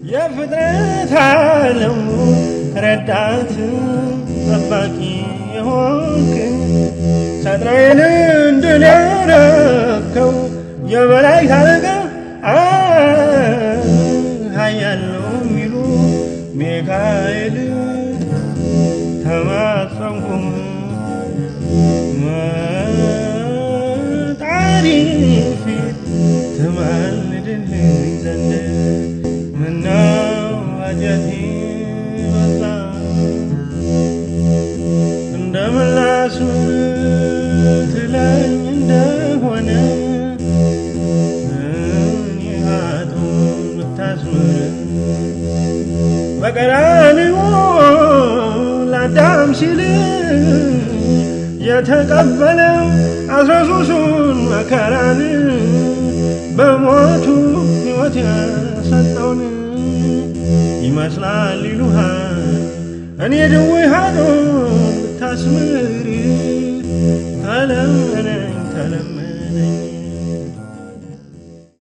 የፍጥረት ዓለሙ ረዳት ጠባቂ የሆንክ ሳጥናኤል እንድል ያረከው የበላይ አለቃ ኃያል ነው የሚሉ ሚካኤል ተማጸንኩም መጣሪ ፊት ትማልድልኝ ዘንድ ምነው አጀቴ በዛ እንደምን ላስምር ትለኝ እንደሆነ በቀራንዮ ለአዳም ሲል የተቀበለው 13ቱን መከራን በሞቱ ሕይወት የሰጠውን ይመስላል ይሉሃል እኔ ድውይ ኃጥእ ብታስምር